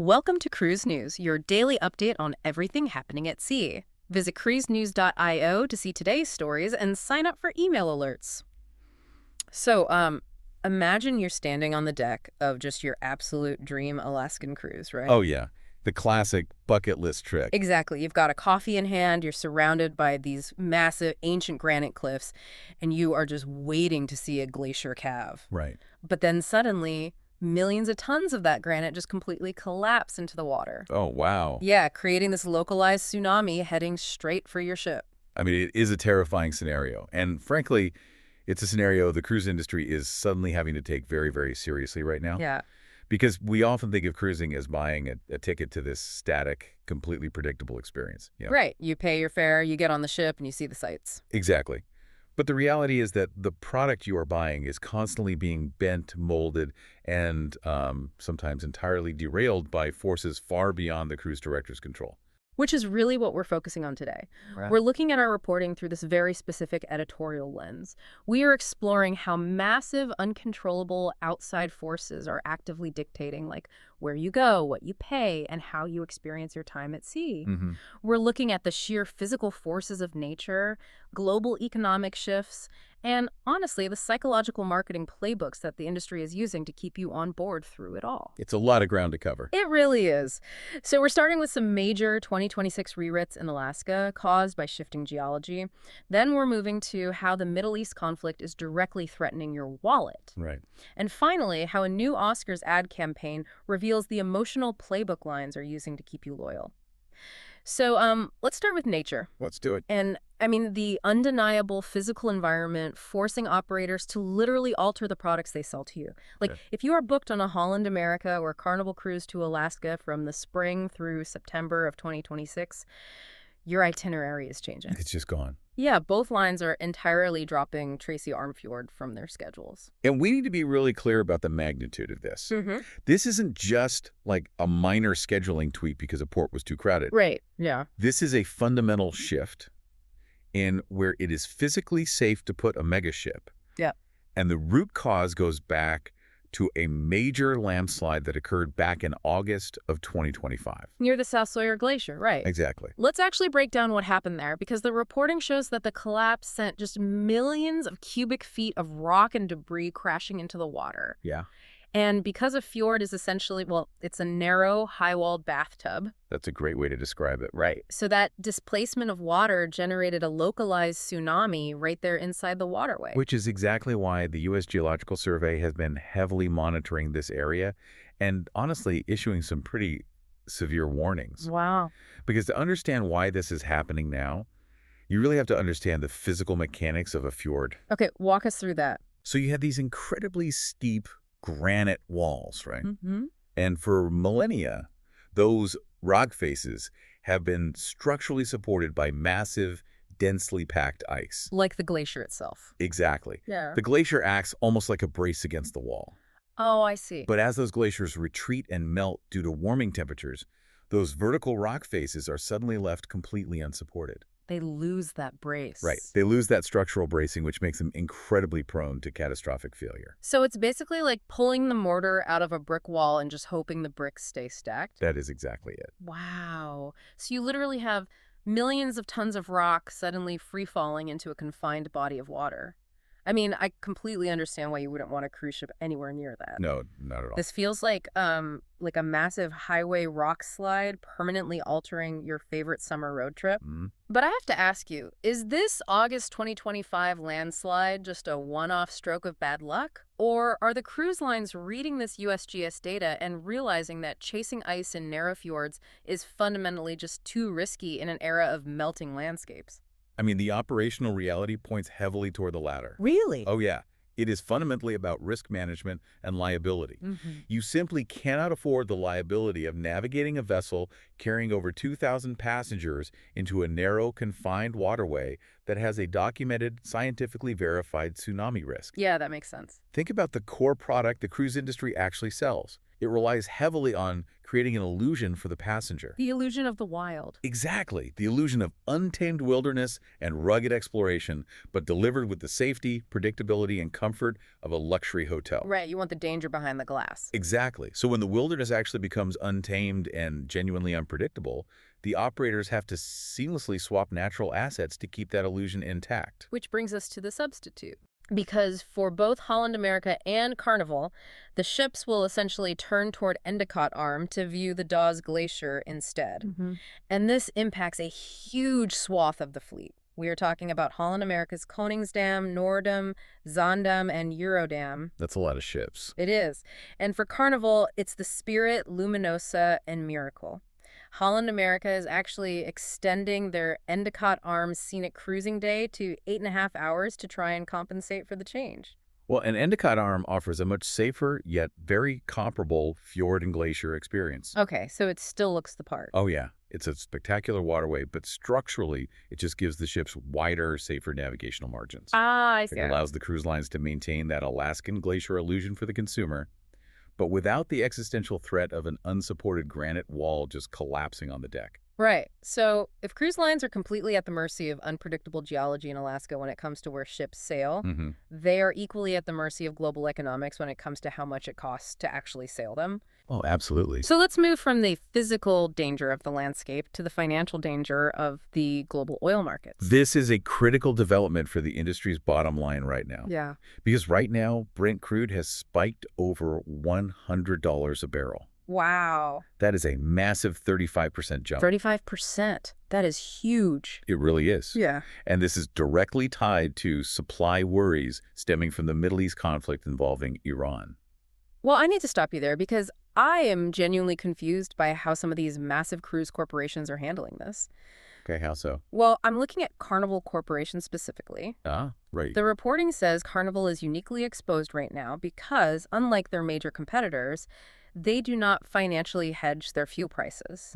Welcome to Cruise News, your daily update on everything happening at sea. Visit cruisenews.io to see today's stories and sign up for email alerts. Imagine you're standing on the deck of just your absolute dream Alaskan cruise, right? Oh, yeah. The classic bucket list trick. Exactly. You've got a coffee in hand, you're surrounded by these massive ancient granite cliffs, and you are just waiting to see a glacier calve. Right. But then suddenly, millions of tons of that granite just completely collapse into the water. Oh, wow. Yeah, creating this localized tsunami heading straight for your ship. I mean, it is a terrifying scenario. And frankly, it's a scenario the cruise industry is suddenly having to take very, very seriously right now. Yeah. Because we often think of cruising as buying a ticket to this static, completely predictable experience. Yeah. Right. You pay your fare, you get on the ship, and you see the sights. Exactly. But the reality is that the product you are buying is constantly being bent, molded, and sometimes entirely derailed by forces far beyond the cruise director's control. Which is really what we're focusing on today. Right. We're looking at our reporting through this very specific editorial lens. We are exploring how massive, uncontrollable outside forces are actively dictating, like, where you go, what you pay, and how you experience your time at sea. Mm-hmm. We're looking at the sheer physical forces of nature, global economic shifts, and honestly, the psychological marketing playbooks that the industry is using to keep you on board through it all. It's a lot of ground to cover. It really is. So we're starting with some major 2026 reroutes in Alaska caused by shifting geology. Then we're moving to how the Middle East conflict is directly threatening your wallet. Right. And finally, how a new Oscars ad campaign reveals the emotional playbook lines are using to keep you loyal. So let's start with nature. Let's do it. And I mean, the undeniable physical environment forcing operators to literally alter the products they sell to you. Like, Okay. if you are booked on a Holland America or Carnival cruise to Alaska from the spring through September of 2026, your itinerary is changing. It's just gone. Yeah, both lines are entirely dropping Tracy Arm Fjord from their schedules. And we need to be really clear about the magnitude of this. Mm-hmm. This isn't just like a minor scheduling tweak because a port was too crowded. Right, yeah. This is a fundamental shift in where it is physically safe to put a megaship. Yeah. And the root cause goes back to a major landslide that occurred back in August of 2025. Near the South Sawyer Glacier, right. Exactly. Let's actually break down what happened there, because the reporting shows that the collapse sent just millions of cubic feet of rock and debris crashing into the water. Yeah. And because a fjord is essentially, well, it's a narrow, high-walled bathtub. That's a great way to describe it. Right. So that displacement of water generated a localized tsunami right there inside the waterway. Which is exactly why the U.S. Geological Survey has been heavily monitoring this area and honestly issuing some pretty severe warnings. Wow. Because to understand why this is happening now, you really have to understand the physical mechanics of a fjord. Okay, walk us through that. So you have these incredibly steep granite walls, right? Mm-hmm. And for millennia, those rock faces have been structurally supported by massive, densely packed ice. Like the glacier itself. Exactly. Yeah. The glacier acts almost like a brace against the wall. Oh, I see. But as those glaciers retreat and melt due to warming temperatures, those vertical rock faces are suddenly left completely unsupported. They lose that brace. Right. They lose that structural bracing, which makes them incredibly prone to catastrophic failure. So it's basically like pulling the mortar out of a brick wall and just hoping the bricks stay stacked? That is exactly it. Wow. So you literally have millions of tons of rock suddenly free-falling into a confined body of water. I mean, I completely understand why you wouldn't want a cruise ship anywhere near that. No, not at all. This feels like a massive highway rock slide permanently altering your favorite summer road trip. Mm-hmm. But I have to ask you, is this August 2025 landslide just a one-off stroke of bad luck? Or are the cruise lines reading this USGS data and realizing that chasing ice in narrow fjords is fundamentally just too risky in an era of melting landscapes? I mean, the operational reality points heavily toward the latter. Really? Oh, yeah. It is fundamentally about risk management and liability. Mm-hmm. You simply cannot afford the liability of navigating a vessel carrying over 2,000 passengers into a narrow, confined waterway that has a documented, scientifically verified tsunami risk. Yeah, that makes sense. Think about the core product the cruise industry actually sells. It relies heavily on creating an illusion for the passenger. The illusion of the wild. Exactly, the illusion of untamed wilderness and rugged exploration, but delivered with the safety, predictability, and comfort of a luxury hotel. Right, you want the danger behind the glass. Exactly. So when the wilderness actually becomes untamed and genuinely unpredictable, the operators have to seamlessly swap natural assets to keep that illusion intact. Which brings us to the substitute. Because for both Holland America and Carnival, the ships will essentially turn toward Endicott Arm to view the Dawes Glacier instead. And this impacts a huge swath of the fleet. We are talking about Holland America's Koningsdam, Noordam, Zaandam, and Eurodam. That's a lot of ships. It is. And for Carnival, it's the Spirit, Luminosa, and Miracle. Holland America is actually extending their Endicott Arm scenic cruising day to 8.5 hours to try and compensate for the change. Well, an Endicott Arm offers a much safer yet very comparable fjord and glacier experience. Okay, so it still looks the part. Oh, yeah. It's a spectacular waterway, but structurally, it just gives the ships wider, safer navigational margins. Ah, I see. It allows the cruise lines to maintain that Alaskan glacier illusion for the consumer, but without the existential threat of an unsupported granite wall just collapsing on the deck. Right. So if cruise lines are completely at the mercy of unpredictable geology in Alaska when it comes to where ships sail, they are equally at the mercy of global economics when it comes to how much it costs to actually sail them. Oh, absolutely. So let's move from the physical danger of the landscape to the financial danger of the global oil markets. This is a critical development for the industry's bottom line right now. Yeah. Because right now, Brent crude has spiked over $100 a barrel. Wow. That is a massive 35% jump. 35%. That is huge. It really is. Yeah. And this is directly tied to supply worries stemming from the Middle East conflict involving Iran. Well, I need to stop you there because I am genuinely confused by how some of these massive cruise corporations are handling this. Okay, how so? Well, I'm looking at Carnival Corporation specifically. Ah, right. The reporting says Carnival is uniquely exposed right now because, unlike their major competitors, they do not financially hedge their fuel prices.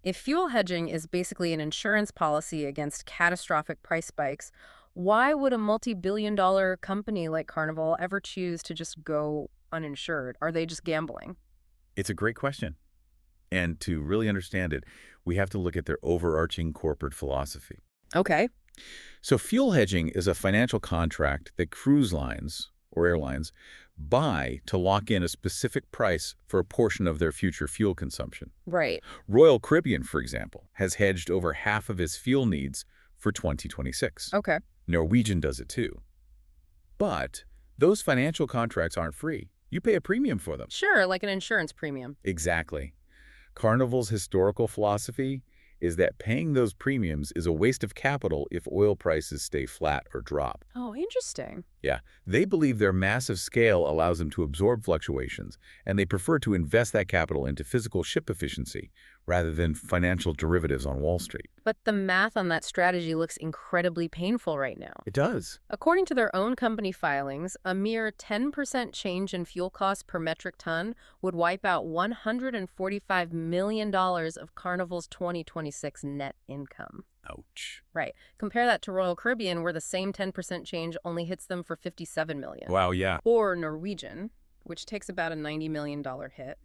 If fuel hedging is basically an insurance policy against catastrophic price spikes, why would a multi-billion-dollar company like Carnival ever choose to just go uninsured? Are they just gambling? It's a great question. And to really understand it, we have to look at their overarching corporate philosophy. Okay. So fuel hedging is a financial contract that cruise lines or airlines buy to lock in a specific price for a portion of their future fuel consumption. Right. Royal Caribbean, for example, has hedged over half of its fuel needs for 2026. Okay. Norwegian does it too. But those financial contracts aren't free. You pay a premium for them. Sure, like an insurance premium. Exactly. Carnival's historical philosophy is that paying those premiums is a waste of capital if oil prices stay flat or drop. Oh, interesting. Yeah, they believe their massive scale allows them to absorb fluctuations, and they prefer to invest that capital into physical ship efficiency rather than financial derivatives on Wall Street. But the math on that strategy looks incredibly painful right now. It does. According to their own company filings, a mere 10% change in fuel costs per metric ton would wipe out $145 million of Carnival's 2026 net income. Ouch. Right. Compare that to Royal Caribbean, where the same 10% change only hits them for $57 million. Wow, yeah. Or Norwegian, which takes about a $90 million hit.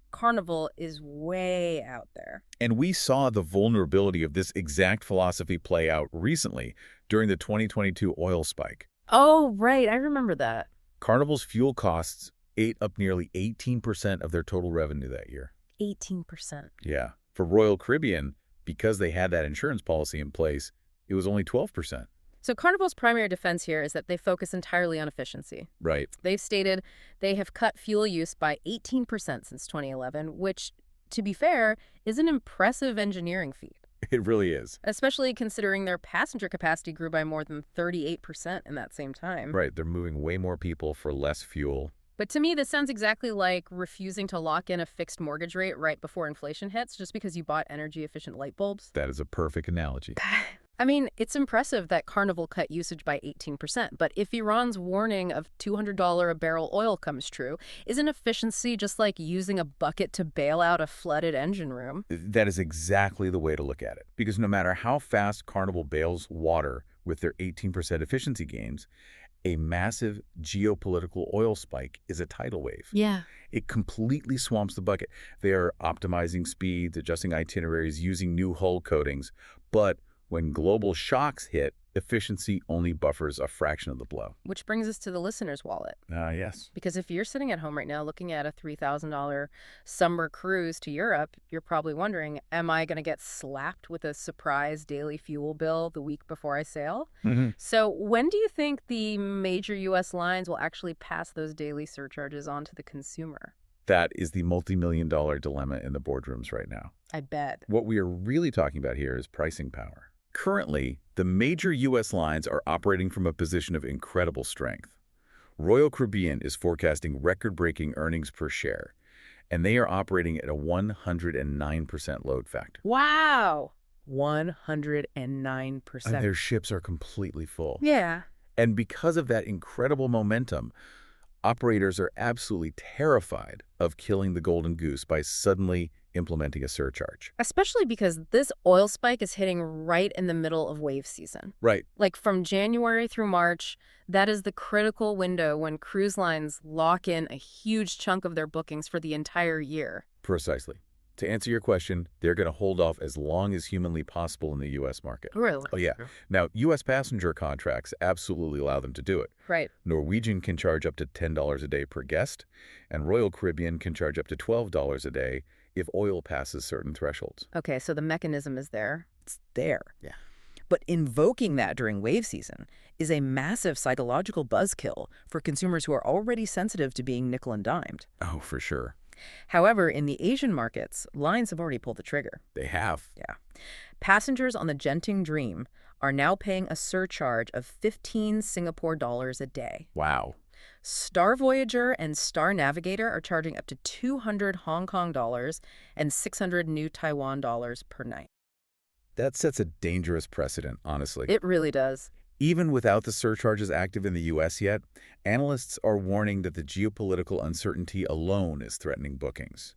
Carnival is way out there. And we saw the vulnerability of this exact philosophy play out recently during the 2022 oil spike. Oh, right. I remember that. Carnival's fuel costs ate up nearly 18% of their total revenue that year. 18%. Yeah. For Royal Caribbean, because they had that insurance policy in place, it was only 12%. So Carnival's primary defense here is that they focus entirely on efficiency. Right. They've stated they have cut fuel use by 18% since 2011, which, to be fair, is an impressive engineering feat. It really is. Especially considering their passenger capacity grew by more than 38% in that same time. Right. They're moving way more people for less fuel. But to me, this sounds exactly like refusing to lock in a fixed mortgage rate right before inflation hits just because you bought energy-efficient light bulbs. That is a perfect analogy. I mean, it's impressive that Carnival cut usage by 18%, but if Iran's warning of $200 a barrel oil comes true, isn't efficiency just like using a bucket to bail out a flooded engine room? That is exactly the way to look at it. Because no matter how fast Carnival bails water with their 18% efficiency gains, A massive geopolitical oil spike is a tidal wave. Yeah. It completely swamps the bucket. They are optimizing speeds, adjusting itineraries, using new hull coatings. But when global shocks hit, efficiency only buffers a fraction of the blow. Which brings us to the listener's wallet. Yes. Because if you're sitting at home right now looking at a $3,000 summer cruise to Europe, you're probably wondering, am I going to get slapped with a surprise daily fuel bill the week before I sail? So when do you think the major U.S. lines will actually pass those daily surcharges on to the consumer? That is the multi-million-dollar dilemma in the boardrooms right now. I bet. What we are really talking about here is pricing power. Currently, the major U.S. lines are operating from a position of incredible strength. Royal Caribbean is forecasting record-breaking earnings per share, and they are operating at a 109% load factor. Wow. 109%. And their ships are completely full. Yeah. And because of that incredible momentum, operators are absolutely terrified of killing the golden goose by suddenly implementing a surcharge. Especially because this oil spike is hitting right in the middle of wave season. Right. Like from January through March, that is the critical window when cruise lines lock in a huge chunk of their bookings for the entire year. Precisely. To answer your question, they're going to hold off as long as humanly possible in the U.S. market. Really? Oh, yeah. Now, U.S. passenger contracts absolutely allow them to do it. Right. Norwegian can charge up to $10 a day per guest, and Royal Caribbean can charge up to $12 a day if oil passes certain thresholds. Okay, so the mechanism is there. It's there. Yeah. But invoking that during wave season is a massive psychological buzzkill for consumers who are already sensitive to being nickel and dimed. Oh, for sure. However, in the Asian markets, lines have already pulled the trigger. They have. Yeah. Passengers on the Genting Dream are now paying a surcharge of 15 Singapore dollars a day. Wow. Star Voyager and Star Navigator are charging up to 200 Hong Kong dollars and 600 new Taiwan dollars per night. That sets a dangerous precedent, honestly. It really does. Even without the surcharges active in the U.S. yet, analysts are warning that the geopolitical uncertainty alone is threatening bookings.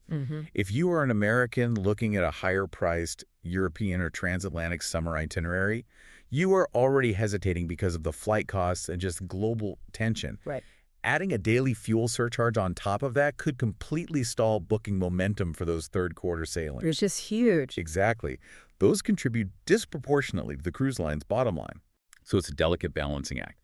If you are an American looking at a higher-priced European or transatlantic summer itinerary, you are already hesitating because of the flight costs and just global tension. Right. Adding a daily fuel surcharge on top of that could completely stall booking momentum for those third-quarter sailings. It's just huge. Exactly. Those contribute disproportionately to the cruise line's bottom line. So it's a delicate balancing act.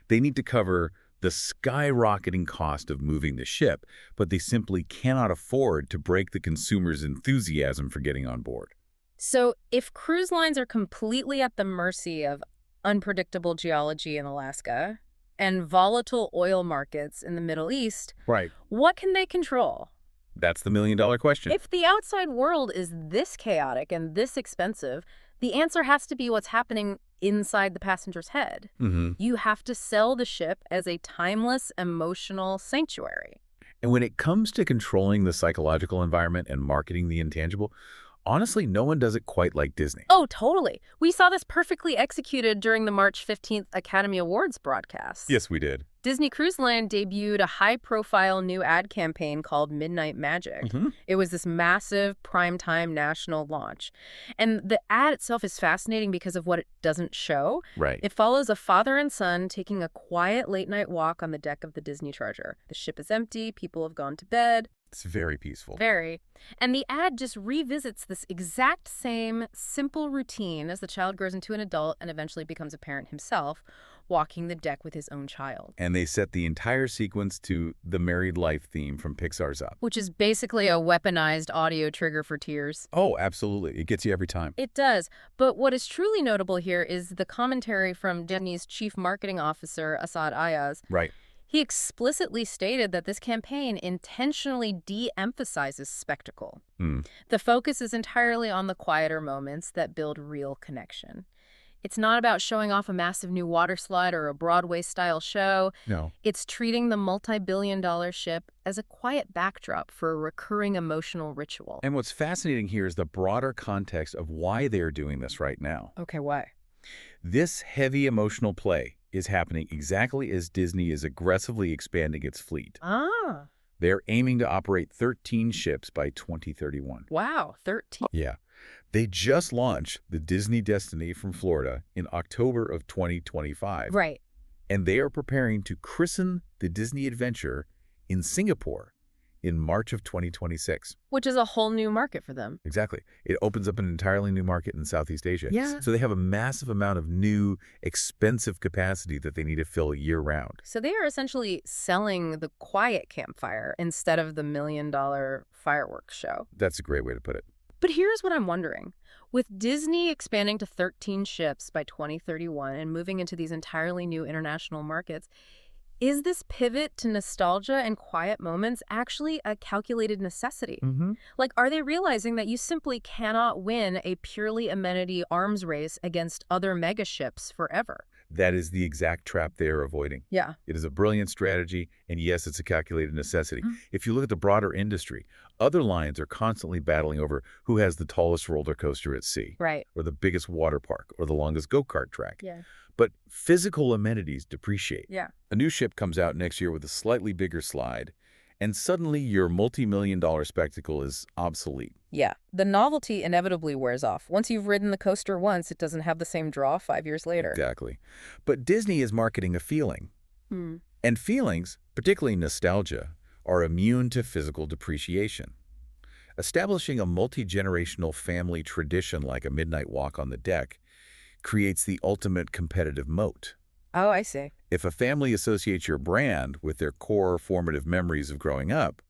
They need to cover the skyrocketing cost of moving the ship, but they simply cannot afford to break the consumer's enthusiasm for getting on board. So if cruise lines are completely at the mercy of unpredictable geology in Alaska and volatile oil markets in the Middle East, Right. what can they control? That's the million-dollar question. If the outside world is this chaotic and this expensive, the answer has to be what's happening inside the passenger's head. You have to sell the ship as a timeless, emotional sanctuary. And when it comes to controlling the psychological environment and marketing the intangible, honestly, no one does it quite like Disney. Oh, totally. We saw this perfectly executed during the March 15th Academy Awards broadcast. Yes, we did. Disney Cruise Line debuted a high-profile new ad campaign called Midnight Magic. It was this massive primetime national launch. And the ad itself is fascinating because of what it doesn't show. Right. It follows a father and son taking a quiet late-night walk on the deck of the Disney Charger. The ship is empty, people have gone to bed. It's very peaceful. Very. And the ad just revisits this exact same simple routine as the child grows into an adult and eventually becomes a parent himself, walking the deck with his own child. And they set the entire sequence to the married life theme from Pixar's Up. Which is basically a weaponized audio trigger for tears. Oh, absolutely. It gets you every time. It does. But what is truly notable here is the commentary from Disney's chief marketing officer, Asad Ayaz. Right. He explicitly stated that this campaign intentionally de-emphasizes spectacle. The focus is entirely on the quieter moments that build real connection. It's not about showing off a massive new water slide or a Broadway-style show. No. It's treating the multi-billion-dollar ship as a quiet backdrop for a recurring emotional ritual. And what's fascinating here is the broader context of why they're doing this right now. Okay, why? This heavy emotional play is happening exactly as Disney is aggressively expanding its fleet. Ah. They're aiming to operate 13 ships by 2031. Wow, 13. Yeah. They just launched the Disney Destiny from Florida in October of 2025. Right. And they are preparing to christen the Disney adventure in Singapore in March of 2026. Which is a whole new market for them. Exactly. It opens up an entirely new market in Southeast Asia. Yeah. So they have a massive amount of new, expensive capacity that they need to fill year-round. So they are essentially selling the quiet campfire instead of the $1 million fireworks show. That's a great way to put it. But here's what I'm wondering. With Disney expanding to 13 ships by 2031 and moving into these entirely new international markets, is this pivot to nostalgia and quiet moments actually a calculated necessity? Like, are they realizing that you simply cannot win a purely amenity arms race against other megaships forever? That is the exact trap they are avoiding. Yeah. It is a brilliant strategy, and yes, it's a calculated necessity. If you look at the broader industry, other lines are constantly battling over who has the tallest roller coaster at sea, Right. or the biggest water park, or the longest go-kart track. Yeah. But physical amenities depreciate. Yeah. A new ship comes out next year with a slightly bigger slide, and suddenly your multi-million-dollar spectacle is obsolete. Yeah. The novelty inevitably wears off. Once you've ridden the coaster once, it doesn't have the same draw 5 years later. Exactly. But Disney is marketing a feeling. And feelings, particularly nostalgia, are immune to physical depreciation. Establishing a multi-generational family tradition like a midnight walk on the deck creates the ultimate competitive moat. Oh, I see. If a family associates your brand with their core formative memories of growing up,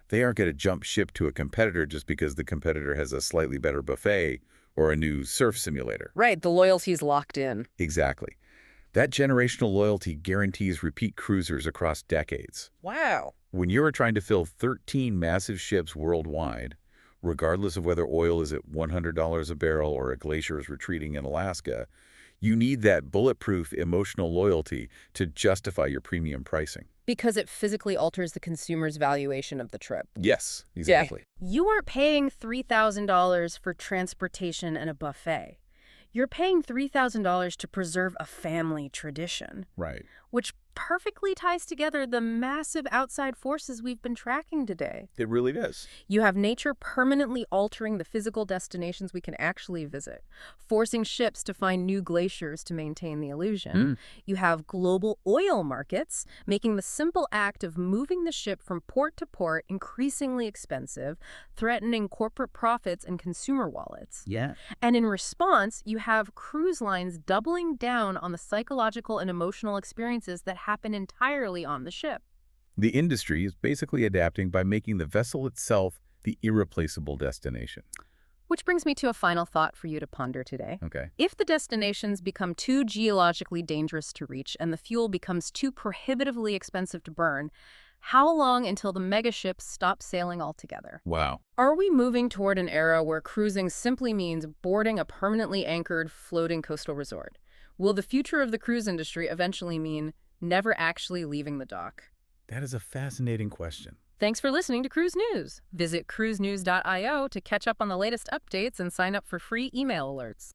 they aren't going to jump ship to a competitor just because the competitor has a slightly better buffet or a new surf simulator. Right. The loyalty's locked in. Exactly. That generational loyalty guarantees repeat cruisers across decades. Wow. When you are trying to fill 13 massive ships worldwide, regardless of whether oil is at $100 a barrel or a glacier is retreating in Alaska, you need that bulletproof emotional loyalty to justify your premium pricing. Because it physically alters the consumer's valuation of the trip. Yes, exactly. You aren't paying $3,000 for transportation and a buffet. You're paying $3,000 to preserve a family tradition. Right. Which perfectly ties together the massive outside forces we've been tracking today. It really does. You have nature permanently altering the physical destinations we can actually visit, forcing ships to find new glaciers to maintain the illusion. You have global oil markets, making the simple act of moving the ship from port to port increasingly expensive, threatening corporate profits and consumer wallets. Yeah. And in response, you have cruise lines doubling down on the psychological and emotional experiences that happen entirely on the ship. The industry is basically adapting by making the vessel itself the irreplaceable destination. Which brings me to a final thought for you to ponder today. Okay. If the destinations become too geologically dangerous to reach and the fuel becomes too prohibitively expensive to burn, how long until the megaships stop sailing altogether? Wow. Are we moving toward an era where cruising simply means boarding a permanently anchored floating coastal resort? Will the future of the cruise industry eventually mean never actually leaving the dock? That is a fascinating question. Thanks for listening to Cruise News. Visit cruisenews.io to catch up on the latest updates and sign up for free email alerts.